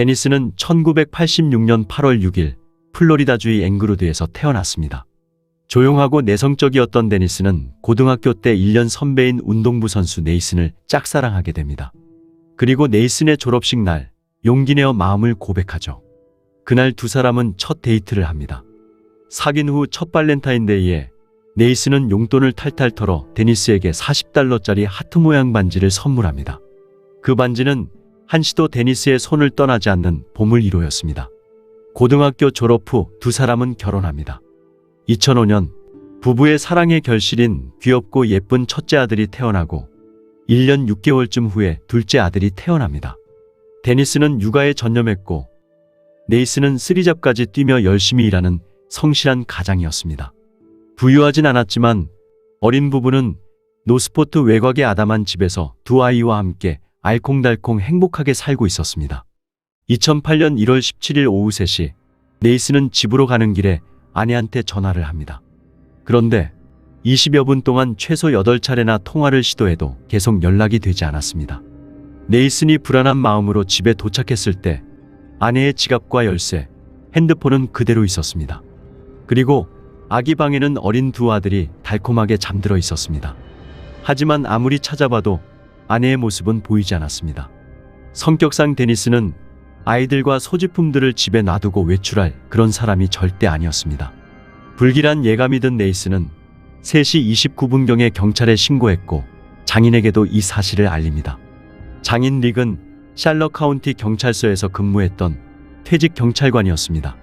데니스는 1986년 8월 6일 플로리다주의 앵그루드에서 태어났습니다. 조용하고 내성적이었던 데니스는 고등학교 때 1년 선배인 운동부 선수 네이슨을 짝사랑하게 됩니다. 그리고 네이슨의 졸업식 날 용기 내어 마음을 고백하죠. 그날 두 사람은 첫 데이트를 합니다. 사귄 후 첫 발렌타인데이에 네이슨은 용돈을 탈탈 털어 데니스에게 $40짜리 하트 모양 반지를 선물합니다. 그 반지는 한시도 데니스의 손을 떠나지 않는 보물 1호였습니다. 고등학교 졸업 후 두 사람은 결혼합니다. 2005년 부부의 사랑의 결실인 귀엽고 예쁜 첫째 아들이 태어나고 1년 6개월쯤 후에 둘째 아들이 태어납니다. 데니스는 육아에 전념했고 네이슨은 쓰리잡까지 뛰며 열심히 일하는 성실한 가장이었습니다. 부유하진 않았지만 어린 부부는 노스포트 외곽의 아담한 집에서 두 아이와 함께 알콩달콩 행복하게 살고 있었습니다. 2008년 1월 17일 오후 3시 네이슨은 집으로 가는 길에 아내한테 전화를 합니다. 그런데 20여 분 동안 최소 8차례나 통화를 시도해도 계속 연락이 되지 않았습니다. 네이슨이 불안한 마음으로 집에 도착했을 때 아내의 지갑과 열쇠, 핸드폰은 그대로 있었습니다. 그리고 아기 방에는 어린 두 아들이 달콤하게 잠들어 있었습니다. 하지만 아무리 찾아봐도 아내의 모습은 보이지 않았습니다. 성격상 데니스는 아이들과 소지품들을 집에 놔두고 외출할 그런 사람이 절대 아니었습니다. 불길한 예감이 든 네이슨은 3시 29분경에 경찰에 신고했고 장인에게도 이 사실을 알립니다. 장인 릭은 샬럿 카운티 경찰서에서 근무했던 퇴직 경찰관이었습니다.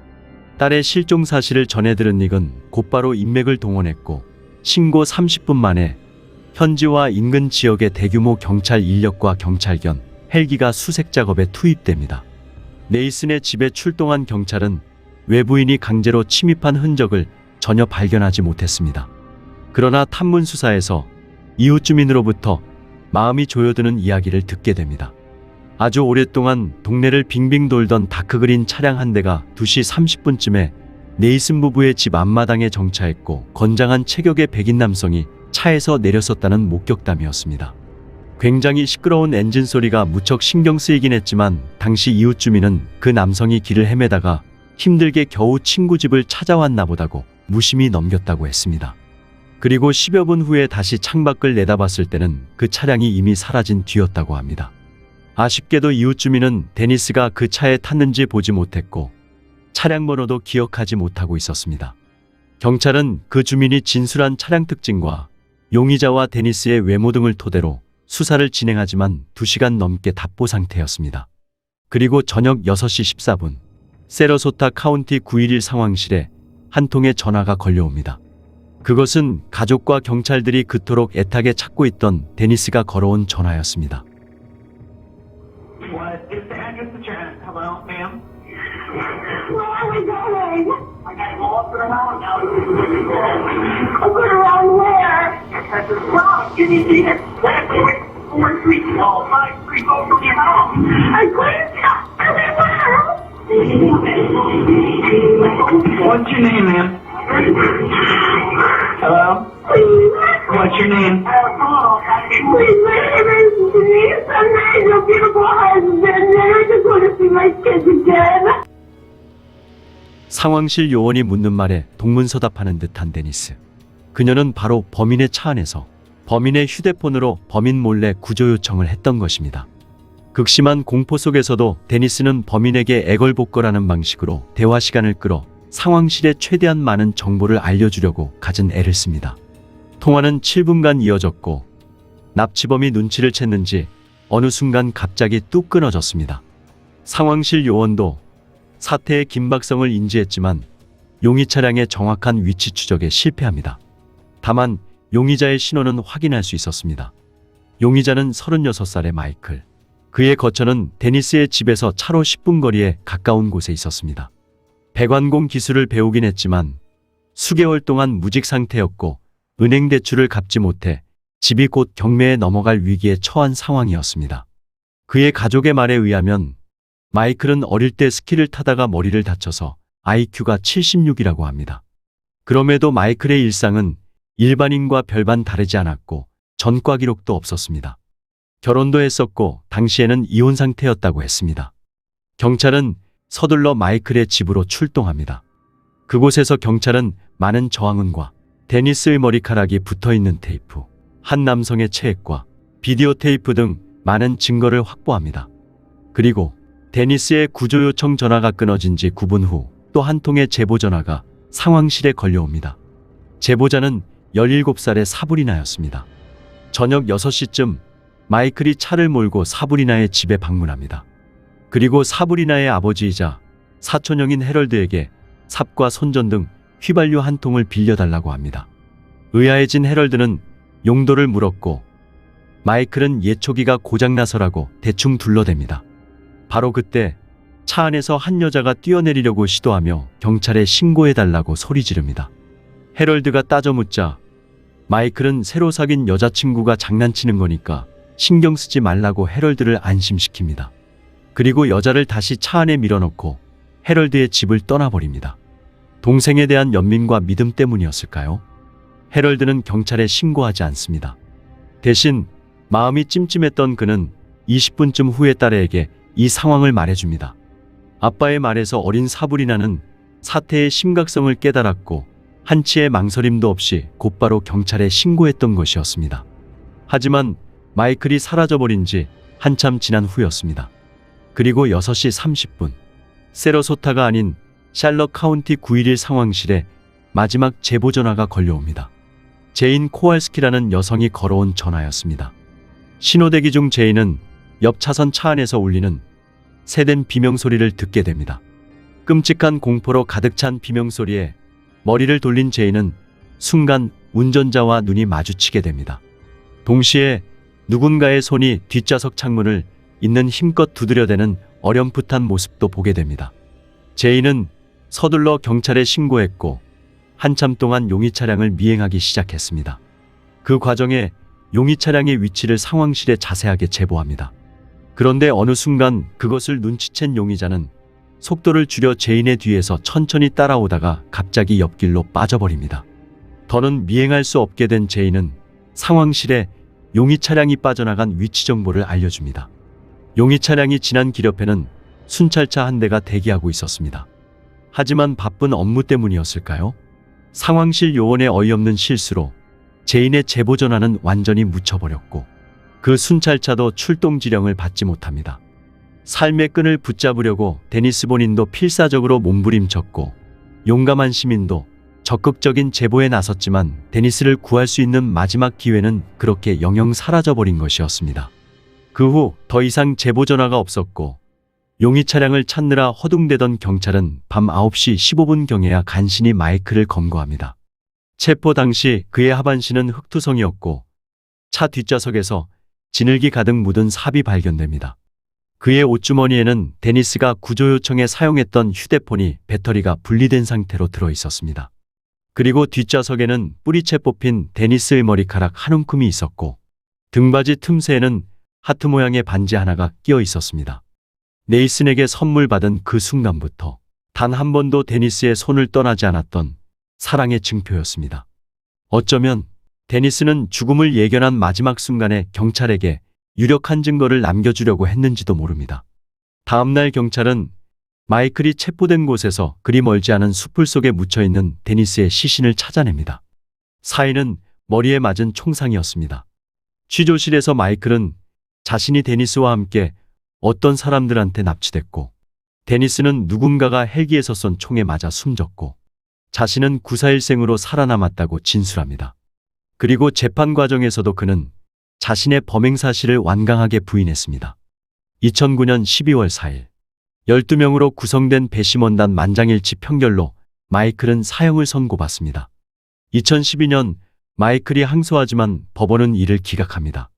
딸의 실종 사실을 전해 들은 릭은 곧바로 인맥을 동원했고 신고 30분 만에 현지와 인근 지역의 대규모 경찰 인력과 경찰견, 헬기가 수색 작업에 투입됩니다. 네이슨의 집에 출동한 경찰은 외부인이 강제로 침입한 흔적을 전혀 발견하지 못했습니다. 그러나 탐문 수사에서 이웃 주민으로부터 마음이 조여드는 이야기를 듣게 됩니다. 아주 오랫동안 동네를 빙빙 돌던 다크그린 차량 한 대가 2시 30분쯤에 네이슨 부부의 집 앞마당에 정차했고 건장한 체격의 백인 남성이 차에서 내렸었다는 목격담이었습니다. 굉장히 시끄러운 엔진 소리가 무척 신경 쓰이긴 했지만 당시 이웃 주민은 그 남성이 길을 헤매다가 힘들게 겨우 친구 집을 찾아왔나 보다고 무심히 넘겼다고 했습니다. 그리고 10여 분 후에 다시 창밖을 내다봤을 때는 그 차량이 이미 사라진 뒤였다고 합니다. 아쉽게도 이웃 주민은 데니스가 그 차에 탔는지 보지 못했고 차량 번호도 기억하지 못하고 있었습니다. 경찰은 그 주민이 진술한 차량 특징과 용의자와 데니스의 외모 등을 토대로 수사를 진행하지만 2시간 넘게 답보 상태였습니다. 그리고 저녁 6시 14분 세러소타 카운티 911 상황실에 한 통의 전화가 걸려옵니다. 그것은 가족과 경찰들이 그토록 애타게 찾고 있던 데니스가 걸어온 전화였습니다. Hello, ma'am? Where are we going? I gotta go up and around now. Up and around where? Well, you need to get exactly where 4 streets go, 5 streets go from your house. I couldn't tell. What's your name, ma'am? Hello? Please. What's your name? Please, my name is Denise. I'm not your beautiful husband. I just want to see my kids again. 상황실 요원이 묻는 말에 동문서답하는 듯한 데니스. 그녀는 바로 범인의 차 안에서 범인의 휴대폰으로 범인 몰래 구조 요청을 했던 것입니다. 극심한 공포 속에서도 데니스는 범인에게 애걸복걸하는 방식으로 대화 시간을 끌어 상황실에 최대한 많은 정보를 알려주려고 갖은 애를 씁니다. 통화는 7분간 이어졌고 납치범이 눈치를 챘는지 어느 순간 갑자기 뚝 끊어졌습니다. 상황실 요원도 사태의 긴박성을 인지했지만 용의 차량의 정확한 위치 추적에 실패합니다. 다만 용의자의 신원은 확인할 수 있었습니다. 용의자는 36살의 마이클. 그의 거처는 데니스의 집에서 차로 10분 거리에 가까운 곳에 있었습니다. 배관공 기술을 배우긴 했지만 수개월 동안 무직 상태였고 은행 대출을 갚지 못해 집이 곧 경매에 넘어갈 위기에 처한 상황이었습니다. 그의 가족의 말에 의하면 마이클은 어릴 때 스키를 타다가 머리를 다쳐서 IQ가 76이라고 합니다. 그럼에도 마이클의 일상은 일반인과 별반 다르지 않았고 전과 기록도 없었습니다. 결혼도 했었고 당시에는 이혼 상태였다고 했습니다. 경찰은 서둘러 마이클의 집으로 출동합니다. 그곳에서 경찰은 많은 저항문과 데니스의 머리카락이 붙어있는 테이프, 한 남성의 체액과 비디오 테이프 등 많은 증거를 확보합니다. 그리고 데니스의 구조 요청 전화가 끊어진 지 9분 후 또 한 통의 제보 전화가 상황실에 걸려옵니다. 제보자는 17살의 사브리나였습니다. 저녁 6시쯤 마이클이 차를 몰고 사브리나의 집에 방문합니다. 그리고 사브리나의 아버지이자 사촌형인 헤럴드에게 삽과 손전 등 휘발유 한 통을 빌려달라고 합니다. 의아해진 헤럴드는 용도를 물었고 마이클은 예초기가 고장나서라고 대충 둘러댑니다. 바로 그때 차 안에서 한 여자가 뛰어내리려고 시도하며 경찰에 신고해달라고 소리 지릅니다. 헤럴드가 따져 묻자 마이클은 새로 사귄 여자친구가 장난치는 거니까 신경 쓰지 말라고 헤럴드를 안심시킵니다. 그리고 여자를 다시 차 안에 밀어넣고 헤럴드의 집을 떠나버립니다. 동생에 대한 연민과 믿음 때문이었을까요? 헤럴드는 경찰에 신고하지 않습니다. 대신 마음이 찜찜했던 그는 20분쯤 후에 딸에게 이 상황을 말해줍니다. 아빠의 말에서 어린 사브리나는 사태의 심각성을 깨달았고 한치의 망설임도 없이 곧바로 경찰에 신고했던 것이었습니다. 하지만 마이클이 사라져버린 지 한참 지난 후였습니다. 그리고 6시 30분 세러소타가 아닌 샬럿 카운티 911 상황실에 마지막 제보 전화가 걸려옵니다. 제인 코왈스키라는 여성이 걸어온 전화였습니다. 신호대기 중 제인은 옆 차선 차 안에서 울리는 새된 비명소리를 듣게 됩니다. 끔찍한 공포로 가득 찬 비명소리에 머리를 돌린 제인은 순간 운전자와 눈이 마주치게 됩니다. 동시에 누군가의 손이 뒷좌석 창문을 있는 힘껏 두드려대는 어렴풋한 모습도 보게 됩니다. 제인은 서둘러 경찰에 신고했고 한참 동안 용의 차량을 미행하기 시작했습니다. 그 과정에 용의 차량의 위치를 상황실에 자세하게 제보합니다. 그런데 어느 순간 그것을 눈치챈 용의자는 속도를 줄여 제인의 뒤에서 천천히 따라오다가 갑자기 옆길로 빠져버립니다. 더는 미행할 수 없게 된 제인은 상황실에 용의 차량이 빠져나간 위치 정보를 알려줍니다. 용의 차량이 지난 길 옆에는 순찰차 한 대가 대기하고 있었습니다. 하지만 바쁜 업무 때문이었을까요? 상황실 요원의 어이없는 실수로 제인의 제보 전화는 완전히 묻혀버렸고 그 순찰차도 출동 지령을 받지 못합니다. 삶의 끈을 붙잡으려고 데니스 본인도 필사적으로 몸부림쳤고 용감한 시민도 적극적인 제보에 나섰지만 데니스를 구할 수 있는 마지막 기회는 그렇게 영영 사라져버린 것이었습니다. 그 후 더 이상 제보 전화가 없었고 용의 차량을 찾느라 허둥대던 경찰은 밤 9시 15분경에야 간신히 마이클을 검거합니다. 체포 당시 그의 하반신은 흑투성이었고 차 뒷좌석에서 진흙이 가득 묻은 삽이 발견됩니다. 그의 옷주머니에는 데니스가 구조 요청에 사용했던 휴대폰이 배터리가 분리된 상태로 들어 있었습니다. 그리고 뒷좌석에는 뿌리채 뽑힌 데니스의 머리카락 한 움큼이 있었고 등받이 틈새에는 하트 모양의 반지 하나가 끼어 있었습니다. 네이슨에게 선물 받은 그 순간부터 단 한 번도 데니스의 손을 떠나지 않았던 사랑의 증표였습니다. 어쩌면 데니스는 죽음을 예견한 마지막 순간에 경찰에게 유력한 증거를 남겨주려고 했는지도 모릅니다. 다음날 경찰은 마이클이 체포된 곳에서 그리 멀지 않은 숲을 속에 묻혀있는 데니스의 시신을 찾아냅니다. 사인은 머리에 맞은 총상이었습니다. 취조실에서 마이클은 자신이 데니스와 함께 어떤 사람들한테 납치됐고 데니스는 누군가가 헬기에서 쏜 총에 맞아 숨졌고 자신은 구사일생으로 살아남았다고 진술합니다. 그리고 재판 과정에서도 그는 자신의 범행 사실을 완강하게 부인했습니다. 2009년 12월 4일 12명으로 구성된 배심원단 만장일치 평결로 마이클은 사형을 선고받습니다. 2012년 마이클이 항소하지만 법원은 이를 기각합니다.